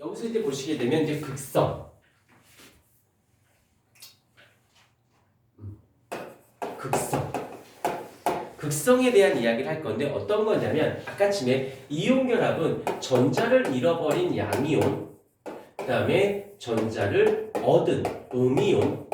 여기서 이제 보시게 되면 이제 극성에 대한 이야기를 할 건데 어떤 거냐면 아까쯤에 이온 결합은 전자를 잃어버린 양이온, 그 다음에 전자를 얻은 음이온.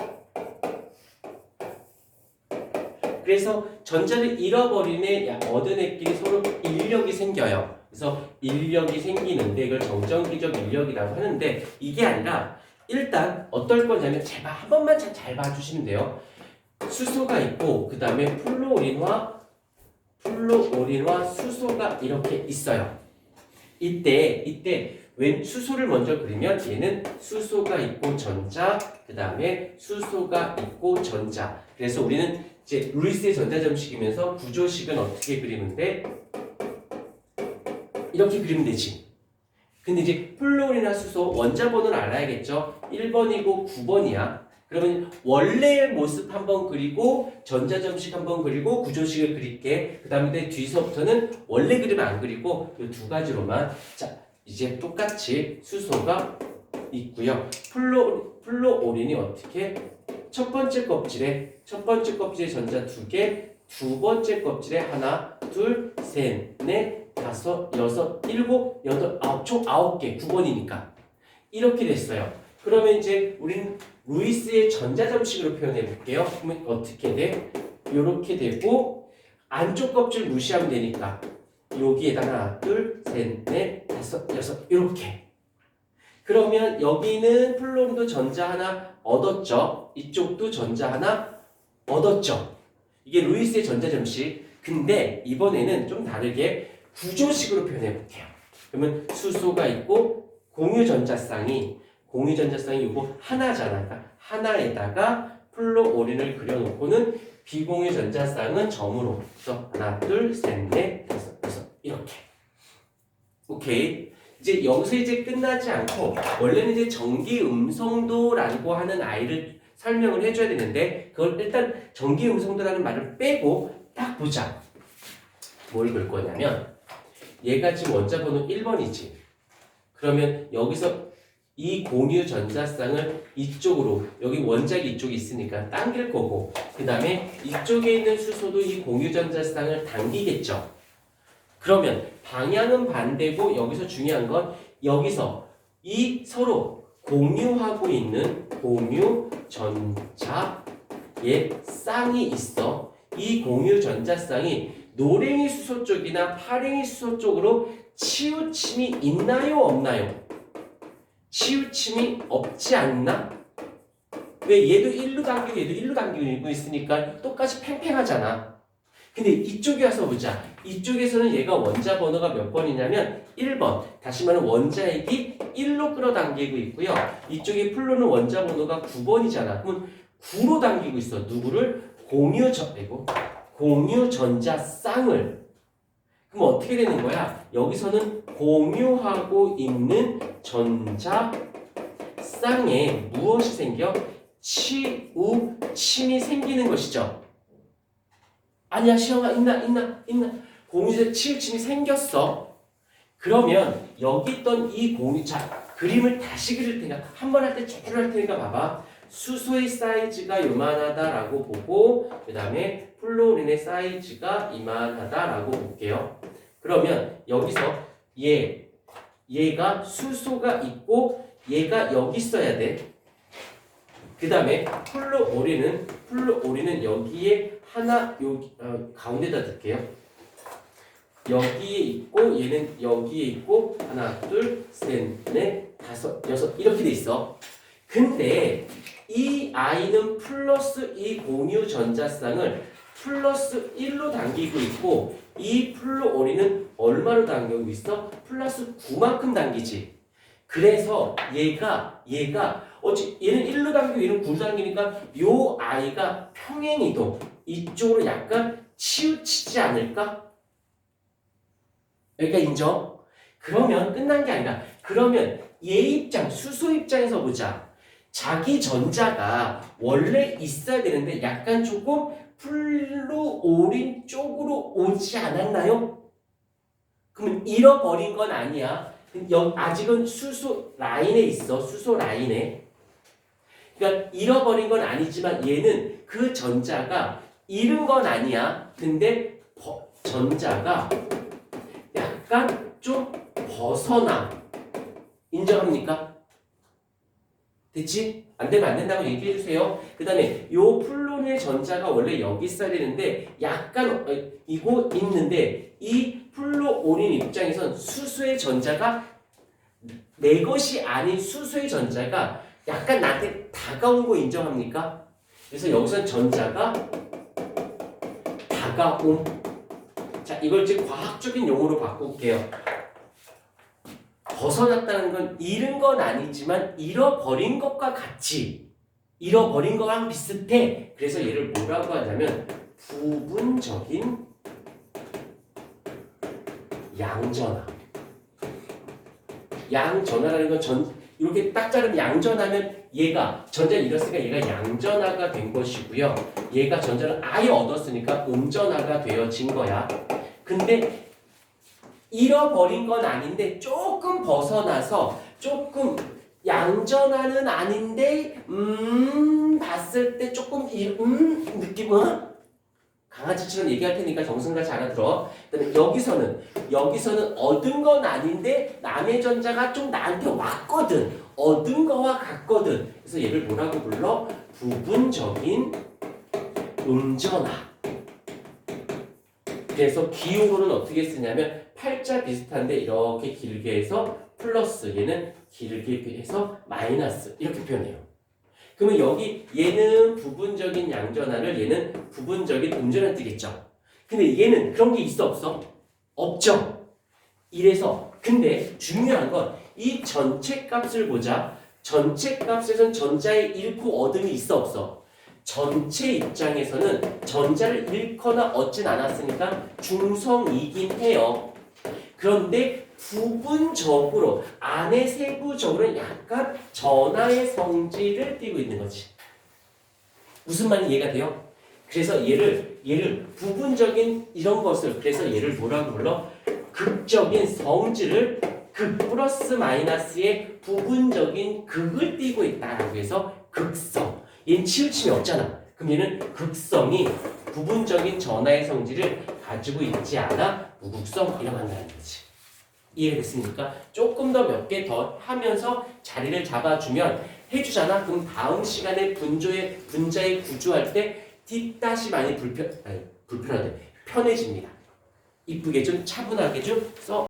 그래서 전자를 잃어버린 애, 얻은 애끼리 서로 인력이 생겨요. 그래서 인력이 생기는데 이걸 정전기적 인력이라고 하는데 이게 아니라 일단 어떨 거냐면 제발 한 번만 잘 봐주시면 돼요. 수소가 있고 그 다음에 플루오린과 수소가 이렇게 있어요. 이때 왼 수소를 먼저 그리면 얘는 수소가 있고 전자, 그 다음에 수소가 있고 전자. 그래서 우리는 이제 루이스의 전자점식이면서 구조식은 어떻게 그리면 돼? 이렇게 그리면 되지. 근데 이제 플루오린이나 수소 원자 번호를 알아야겠죠? 1번이고 9번이야. 그러면 원래의 모습 한번 그리고 전자점식 한번 그리고 구조식을 그릴게. 그 다음에 뒤서부터는 원래 그리면 안 그리고 이 두 가지로만. 자, 이제 똑같이 수소가 있고요. 플루오린이 어떻게? 첫 번째 껍질에 전자 2개, 두 번째 kop질에 하나, 둘, 셋, 넷, 다섯, 여섯, 일곱, 여덟, 아홉, 총 9개, 9번이니까 이렇게 됐어요. 그러면 이제 우리는 루이스의 전자점식으로 표현해 볼게요. 그러면 어떻게 돼? 이렇게 되고 안쪽 껍질 무시하면 되니까 여기에다 하나, 둘, 셋, 넷, 다섯, 여섯 이렇게. 그러면 여기는 플루오린도 전자 하나 얻었죠. 이쪽도 전자 하나 얻었죠. 이게 루이스의 전자점식. 근데 이번에는 좀 다르게 구조식으로 표현해 볼게요. 그러면 수소가 있고 공유전자쌍이 이거 하나잖아. 그러니까 하나에다가 플루오린을 그려놓고는 비공유전자쌍은 점으로. 그래서 하나, 둘, 셋, 넷, 다섯, 여섯 이렇게. 오케이. 이제 여기서 이제 끝나지 않고 원래는 이제 전기 음성도라고 하는 아이를 설명을 해줘야 되는데 그걸 일단 전기 음성도라는 말을 빼고 딱 보자. 뭘 볼 거냐면 얘가 지금 원자 번호 1번이지. 그러면 여기서 이 공유 전자쌍을 이쪽으로 여기 원자기 이쪽에 있으니까 당길 거고 그 다음에 이쪽에 있는 수소도 이 공유 전자쌍을 당기겠죠. 그러면 방향은 반대고 여기서 중요한 건 여기서 이 서로 공유하고 있는 공유 전자의 쌍이 있어. 이 공유 전자쌍이 노랭이 수소 쪽이나 파랭이 수소 쪽으로 치우침이 있나요? 없나요? 치우침이 없지 않나? 왜 얘도 1로 당기고 얘도 1로 당기고 있으니까 똑같이 팽팽하잖아. 근데 이쪽에 와서 보자. 이쪽에서는 얘가 원자 번호가 몇 번이냐면 1번. 다시 말하면 원자액이 1로 끌어당기고 있고요. 이쪽에 플루는 원자 번호가 9번이잖아. 그럼 9로 당기고 있어. 누구를? 공유전자쌍을. 그럼 어떻게 되는 거야? 여기서는 공유하고 있는 전자쌍에 무엇이 생겨? 치우침이 생기는 것이죠. 아니야, 시영아, 있나? 공유제 치우침이 생겼어. 그러면 여기 있던 이 공유, 자, 그림을 다시 그릴 테니까, 한 번 할 때 제대로 할 테니까 봐봐. 수소의 사이즈가 요만하다라고 보고, 그 다음에 플루오린의 사이즈가 이만하다라고 볼게요. 그러면 여기서 얘가 수소가 있고, 얘가 여기 있어야 돼. 그 다음에 플루오린은 여기에 하나 여기 가운데다 둘게요. 여기에 있고 얘는 여기에 있고 하나, 둘, 셋, 넷, 다섯, 여섯 이렇게 돼 있어. 근데 이 아이는 플러스 이 공유 전자쌍을 플러스 1로 당기고 있고 이 플루오린은 얼마로 당기고 있어? 플러스 9만큼 당기지. 그래서 얘가 얘는 1로 당기고 얘는 9로 당기니까 요 아이가 평행이동 이쪽으로 약간 치우치지 않을까? 그러니까 인정? 그러면 끝난 게 아니라 그러면 얘 입장, 수소 입장에서 보자. 자기 전자가 원래 있어야 되는데 약간 조금 플루오린 쪽으로 오지 않았나요? 그러면 잃어버린 건 아니야. 아직은 수소 라인에 있어. 수소 라인에. 그러니까 잃어버린 건 아니지만 얘는 그 전자가 잃은 건 아니야. 근데 전자가 약간 좀 벗어나. 인정합니까? 됐지? 안 되면 안 된다고 얘기해 주세요. 그 다음에 요 플루린의 전자가 원래 여기 있어야 되는데 약간 이거 있는데 이 플루오린 입장에선 수소의 전자가 내 것이 아닌 수소의 전자가 약간 나한테 다가온 거 인정합니까? 그래서 여기서 전자가 다가옴. 자, 이걸 이제 과학적인 용어로 바꿀게요. 벗어났다는 건 잃은 건 아니지만 잃어버린 것과 같이 잃어버린 거랑 비슷해. 그래서 얘를 뭐라고 하냐면 부분적인 양전화. 양전화라는 건 이렇게 딱 자르면 양전하면 얘가 전자를 잃었으니까 얘가 양전화가 된 것이고요. 얘가 전자를 아예 얻었으니까 음전화가 되어진 거야. 근데 잃어버린 건 아닌데 조금 벗어나서 조금 양전화는 아닌데 봤을 때 조금 느낌은 강아지처럼 얘기할 테니까 정승같이 알아들어. 그다음에 여기서는 얻은 건 아닌데 남의 전자가 좀 나한테 왔거든. 얻은 거와 같거든. 그래서 얘를 뭐라고 불러? 부분적인 음전화. 그래서 기호로는 어떻게 쓰냐면 팔자 비슷한데 이렇게 길게 해서 플러스, 얘는 길게 해서 마이너스 이렇게 표현해요. 그러면 여기 얘는 부분적인 양전화를 얘는 부분적인 음전화 뜨겠죠. 근데 얘는 그런 게 있어 없어? 없죠. 이래서 근데 중요한 건 이 전체 값을 보자. 전체 값에선 전자의 잃고 얻음이 있어 없어? 전체 입장에서는 전자를 잃거나 얻진 않았으니까 중성이긴 해요. 그런데 부분적으로 안에 세부적으로는 약간 전하의 성질을 띠고 있는 거지. 무슨 말인지 이해가 돼요? 그래서 얘를 부분적인 이런 것을 그래서 얘를 뭐라고 불러? 극적인 성질을 극 플러스 마이너스의 부분적인 극을 띠고 있다라고 해서 극성. 얘는 치우침이 없잖아. 그럼 얘는 극성이 부분적인 전하의 성질을 가지고 있지 않아 무극성 이라고 한다는 거지. 이해됐습니까? 조금 더 몇 개 더 하면서 자리를 잡아주면 해주잖아. 그럼 다음 시간에 분자의 구조할 때 뒷다시 많이 불편하대. 편해집니다. 이쁘게 좀 차분하게 좀 써.